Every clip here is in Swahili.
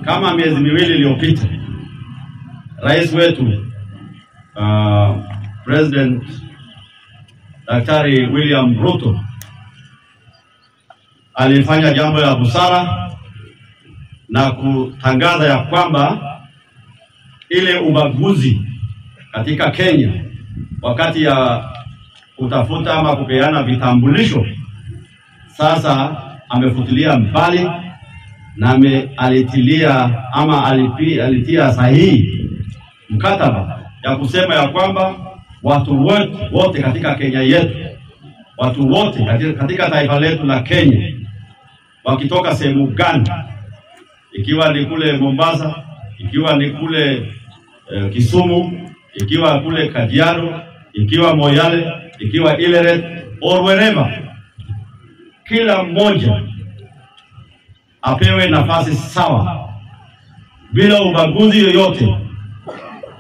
kama miezi miwili iliyopita rais wetu President Daktari William Ruto alifanya jambo la busara na kutangaza ya kwamba ile ubaguzi katika Kenya wakati ya kutafuta ama kupeana vitambulisho sasa amefutilia mbali na alitia sahihi mkataba ya kusema ya kwamba watu wote katika Kenya yetu, watu wote katika taifa letu la Kenya, wakitoka sehemu gani, ikiwa ni kule Mombasa, ikiwa ni kule Kisumu, ikiwa kule Kajiado, ikiwa Moyale, ikiwa Ileret or wherever, kila mmoja apewe nafasi sawa bila ubaguzi yoyote,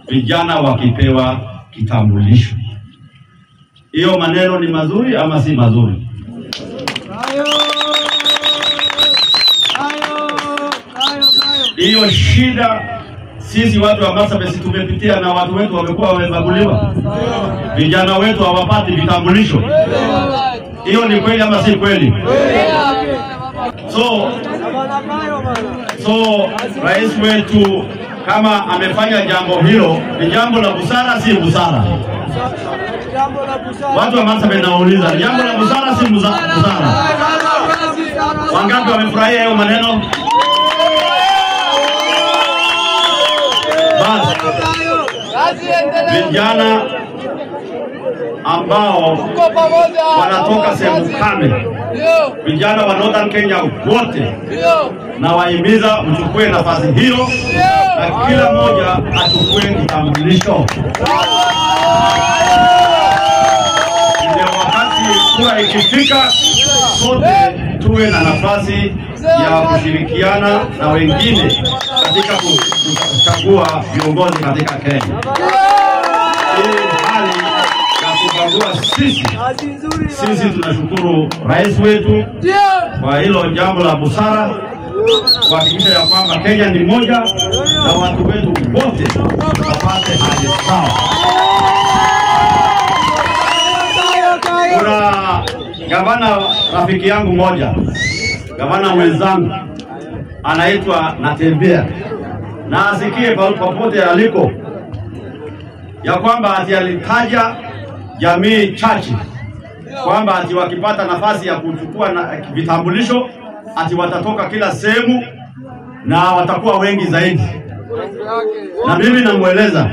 vijana wakipewa kitambulisho. Hiyo maneno ni mazuri ama si mazuri? Hiyo shida sisi watu wa Marsabit tumepitia, na watu wetu wamekuwa wamebaguliwa. Vijana wetu hawapati vitambulisho. Hiyo ni kweli ama si kweli? So rais wetu kama amefanya jambo hilo, ni jambo la busara si busara? Watu wa Marsabit nauliza, jambo la busara si busara? Wangapi wamefurahia hayo maneno? Vijana ambao wanatoka sehemu kame, vijana wa Northern Kenya wote, na wahimiza mchukue nafasi hiyo na kila mmoja achukue kitambulisho. Ndio wakati kura ikifika, sote tuwe na nafasi ya kushirikiana na wengine katika kuchagua viongozi katika Kenya. Hii hali ya kubagua sisi tunashukuru rais wetu kwa hilo jambo la busara, kuhakikisha ya kwamba Kenya ni moja na watu wetu wote wapate haki sawa. Kuna gavana rafiki yangu moja, gavana mwenzangu anaitwa Natembea, na asikie popote aliko ya kwamba ati alitaja jamii chache kwamba ati wakipata nafasi ya kuchukua vitambulisho ati watatoka kila sehemu na watakuwa wengi zaidi. Na mimi namueleza,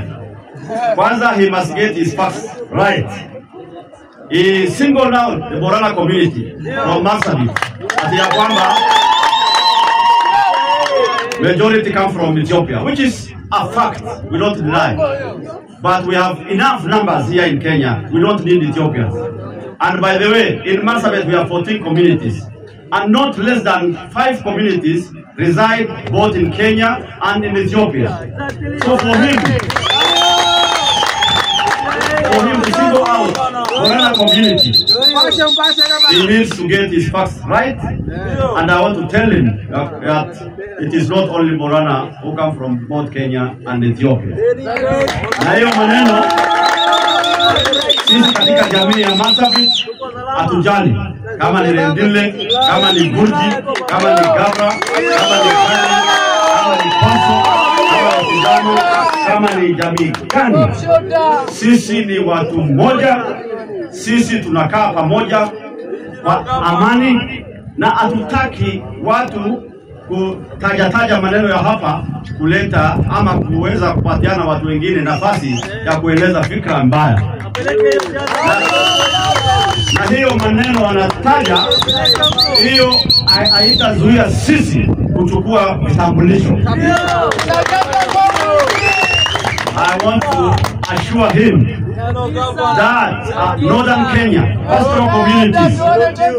kwanza he must get his facts right. He singled out the Borana community from Marsabit ati ya kwamba majority come from Ethiopia, which is a fact, we don't deny. But we have enough numbers here in Kenya, we don't need Ethiopians. And by the way, in Marsabit we have 14 communities, and not less than 5 communities reside both in Kenya and in Ethiopia. So for him to single out Borana community, he needs to get his facts right. And I want to tell him that it is not only Borana who come from both Kenya and Ethiopia. Na hiyo maneno sisi katika jamii ya Marsabit hatujali kama ni Rendile, kama ni Burji, kama ni Gabra, kama ni Kani, kama ni Paso, kama ni Kidano, kama ni jamii gani. Sisi ni watu mmoja, sisi tunakaa pamoja kwa amani, na hatutaki watu kutaja maneno ya hapa kuleta ama kuweza kupatiana watu wengine nafasi ya kueleza fikra mbaya. Na hiyo maneno wanataja, hiyo haitazuia sisi kuchukua vitambulisho. I want to assure him that Northern Kenya, pastoral communities,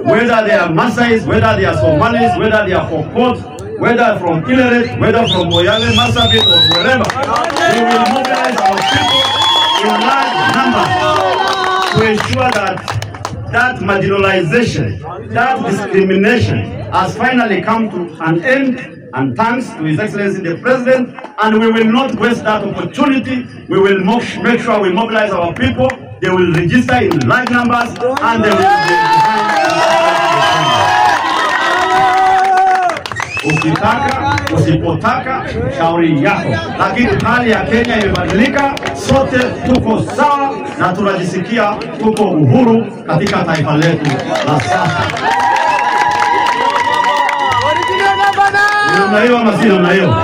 whether they are Maasais, whether they are Somalis, whether they are Pokot, whether from Ileret, whether from Moyale, Marsabit or wherever, we will mobilize our people in large numbers to ensure that that marginalization, that discrimination has finally come to an end, and thanks to His Excellency the President, and we will not waste that opportunity. We will make sure we mobilize our people. They will register in large numbers, and they will be ukitaka, usipotaka, shauri yako. Lakini hali ya Kenya imebadilika, sote tuko sawa na tunajisikia tuko uhuru katika taifa letu la sasa. Namna hiyo ama si namna hiyo?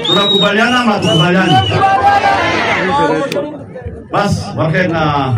Tunakubaliana ama tukubaliani? Bas, wakati na